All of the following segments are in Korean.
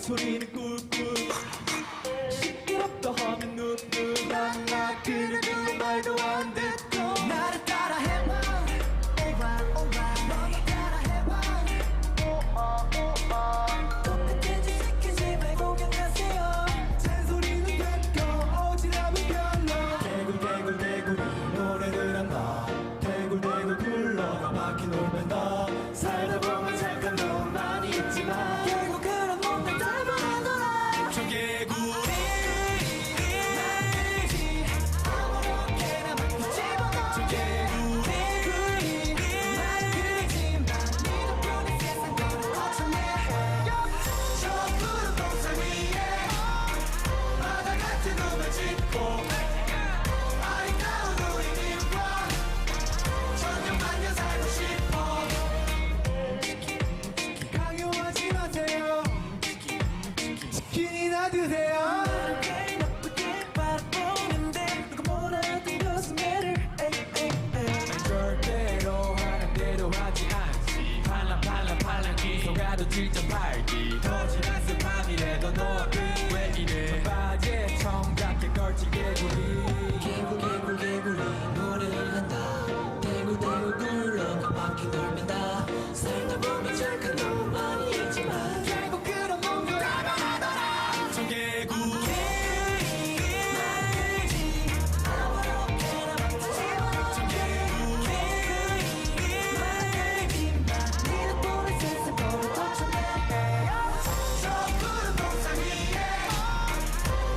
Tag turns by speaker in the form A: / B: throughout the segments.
A: 소리는 꿀꿀 시끄럽다 하면 눈누랑 나 그래도 말도 안 듣고 나를 따라해봐 Alright alright 너도 따라해봐 똑같은 짓 시키지 말고 그냥 가세요 잔소리는 됐고 오지랖은 별로 대굴대굴대굴이 노래를 한다 대굴대굴 굴러가 바퀴 돌면다 살다 보면 잠깐 너무 많이 있지만 결국 그런 놈들 따라가더라 청개구리 아무렇게나 막 뒤집어도 청개구리 날 그리지만 네 덕분에 세상 너를 어쩌네 저 푸른 동산 위에 바다 같은 꿈을 짓고 아리따운 우리들과 천년만년 살고 싶어 강요하지 마세요 치킨이나 드세요 나를 나쁘게 바라보는데 누가 뭐라도 가슴에를 절대로 하는 대로 하지 않지 팔랑팔랑 속아도 질적 팔기 더 지난 습함이래도 너와 왜 이래 바지에 청각게 걸친 개구리 개구리 노래를 한다 대굴대굴 굴러가 바퀴 돌면다 살다 보면 잠깐 너무 많이 있지만 결국 그런 놈들 따라가더라 청개구리 아무렇게나 막 뒤집어도 청개구리 네 덕분에 세상 너를 덮쳤네 저 푸른 동산 위에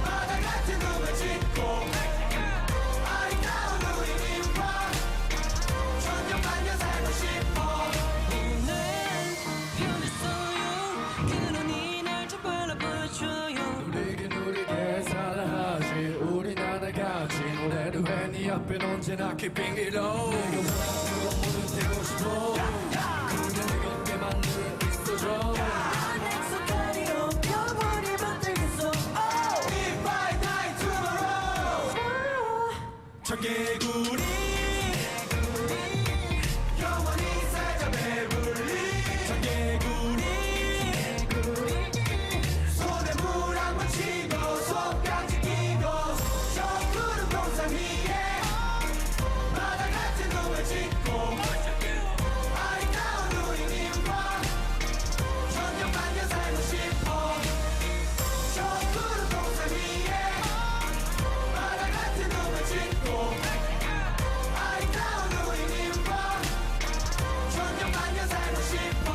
A: 바다 같은 꿈을 짓고 아리따운 우리들과 천년만년 살고 싶어 오늘 변했어요 그러니 날 좀 발라보여줘요
B: 누리게 사랑하지 우리 나라 같이 노래를 해네 앞엔 언제나 keeping it low 내가 원하는 모두 되고 싶어 그냥 내 곁에만 늘 있어줘
A: 내 손다리로 영원히 만들겠어 If I die tomorrow 청개구리 영원히 살자 배불리 청개구리 손에 물 한 번 치고 손까지 끼고 저 푸른 동산 위에 바다 같은 꿈을 짓고 아리따운 우리님과 천년만년 살고 싶어 저 푸른 동산 위에 바다 같은 꿈을 짓고 아리따운 우리님과 천년만년 살고 싶어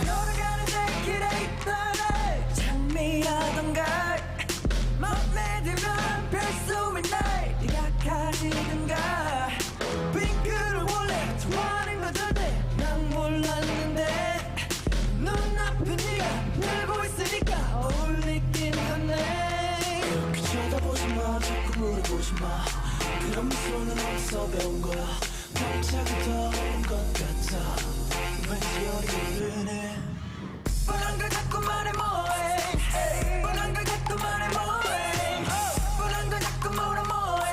A: 걸어가는 길에 있던 장미라던가 맘에 들면 별수 있네 네가 가지든가 핑크를 원래 좋아하는 거던데 난 몰랐는데 눈앞에 네가 들고 있으니까 어울리긴 하네 이렇게 쳐다보지 마 자꾸 물어보지 마 그런 미소는 어디서 배운 거야 갑자기 떠오른 것 같아 왠지 열이 오르네 뻔한 걸 자꾸 말해 뭐해 뻔한 걸 자꾸 말해 뭐해 뻔한 걸 자꾸 물어 뭐해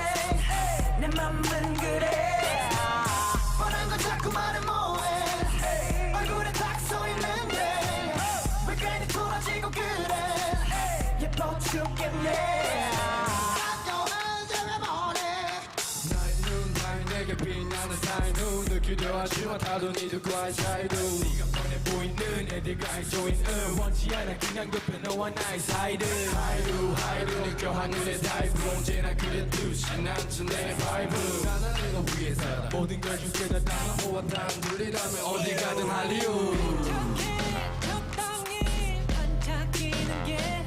A: 내 맘은 그래 뻔한 걸 자꾸 말해 뭐해 얼굴에 딱 써있는데 왜 괜히 돌아지고 그래 예뻐 죽겠네
B: 나의 눈 나의 내게 빛나는 사이 눈을 기대하지만 다도 니들과의 사이도 네가 뻔해 보이는 애들과의 조인은 원치 않아 그냥 덮여 너와 나의 사이를 하이루 느껴 하늘의 다이브 언제나 그랬듯이 난전 내 바이브 나는 너 위해 살아 모든 걸 줄게 다 담아 모았다 둘이라면 어디 가든 할리우드
A: 적당히 반짝이는 게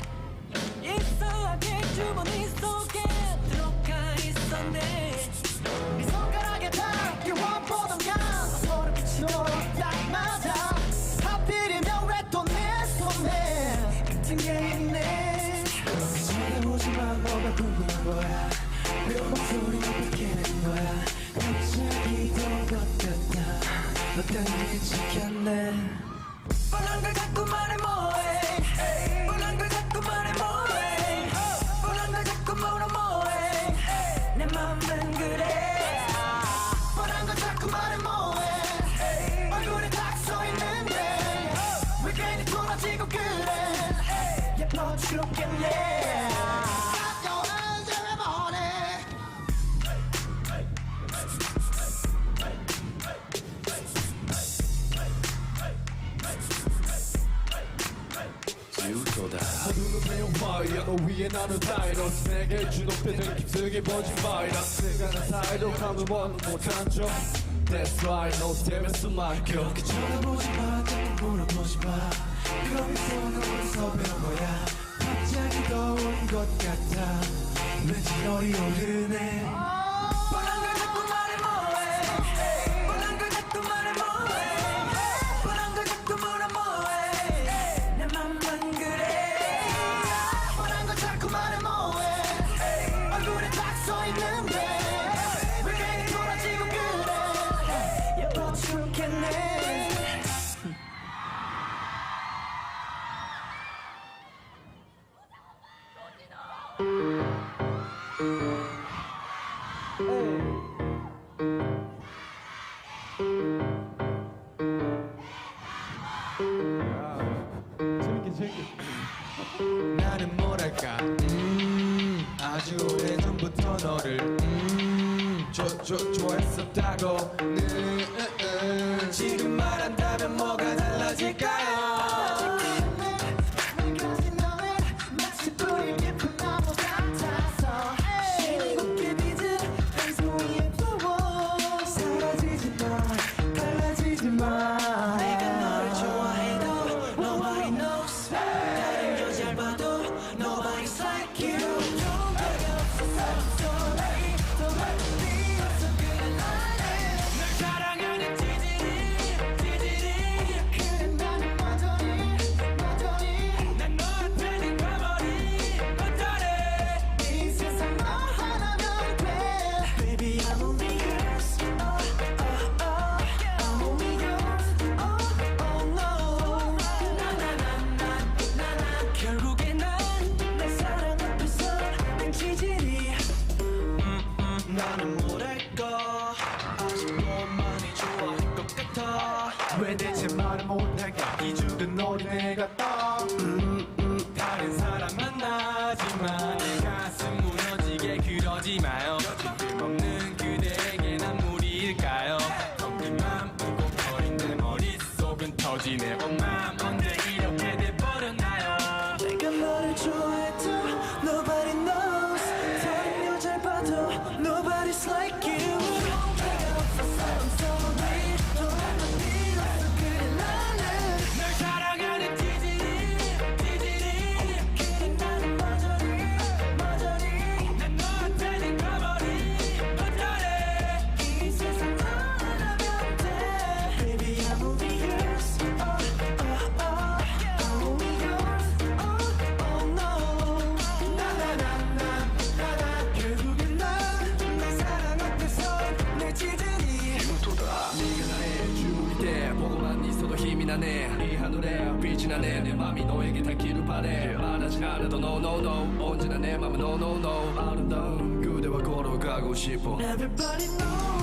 A: 예사하게 주머니 속에 들어가 있었네 네 손가락에 닿게 원보던 간 서로 빛으로 딱 맞아 하필이면 왜 또 내 손에 같은 게 있네 찾아보지 마 뭐가 궁금한 거야 왜 목소리가 바뀌는 거야 갑자기 더 같았다
C: 너 때문에 지켰네 뻔한 걸 자꾸 말해 뭐해 뻔한 걸 자꾸 말해 뭐해 뻔한 걸 자꾸 물어 뭐해 내 맘은 그래 뻔한 걸 자꾸 말해 뭐해 얼굴에 딱 서있는데 왜 괜히 돌아지고 그래 예뻐 죽겠네
B: 어두운 내용 파이어 너 위에 나는 다이너스 내게 주눅되는 깊숙이 퍼진 바이러스 내가 난 사이로 감을 못한 척 That's right 너 때문에 숨 막혀
C: 그렇게 쳐다보지 마 자꾸 물어보지 마 그러면서 너 어디서 배운 거야 갑자기 더운 것 같아 왠지 열이 오르네 뻔한 걸 자꾸 말해 뭐해 뻔한 걸 자꾸 말해 뭐해 뻔한 걸 자꾸 물어 뭐해 내 맘만 그래 뻔한 걸 자꾸 말해 뭐해 얼굴에 딱 서있는데 왜 괜히 돌아지고 그래 예뻐 죽겠네
A: 나는 뭐랄까 아주 오래전부터 너를 좋아했었다고 지금 말한다면 뭐가 달라질까요
C: 마치 불이 깊은 나무 같아서 곱게 빚은 방송에 부어 사라지지 마 갈라지지 마 내가 너를 좋아해도 nobody knows 다른 여자를 봐도 nobody's like you 용기가 없어서 sorry 더 많이 비어서 그래 나는
A: 널 사랑하는 찌질이
C: 그래 나는 여전히
A: 난 너한테는 가버린 어쩌래
C: 이 세상 너 하나면 돼 Baby I'm only yours I'm only yours no 나나나나나나 결국에 난 내 사랑 앞에서 난 지질이 나는 뭐랄까 아직 너만이 좋아할 것 같아
B: 왜 대체 말을 못할까 기죽은 어린애 같다
A: 다른 사람 만나지만 내 가슴 무너지게 그러지 마요 뜬금없는 그대에게 난 무리일까요 텅빈 맘 울컥거린 내 머릿속은 터지네 맘 언제 이렇게 돼버렸나요
C: 내가 너를 좋아해도 nobody knows 다른 여자를 봐도 nobody's like you 용기가 없어서 I'm sorry 더 많이 비었어 그래 나는
A: 널 사랑하는 찌질이
C: 그래 나는 여전히
A: 난 너한테는 가버린 어쩌래
C: 이 세상 너 하나면 돼 Baby I'm only yours I'm only yours no 나나나나나나 결국엔 난 내 사랑 앞에서 내 지들이
B: 네가 나의 주일 때 보고만 있어도 힘이 나네 이 하늘에 빛이 나네 내 맘이 너에게 닿기를 바래 말하지 않아도 no no no 언제나 내 맘은 no no no 아름다운 그대와 걸어가고 싶어
C: Everybody knows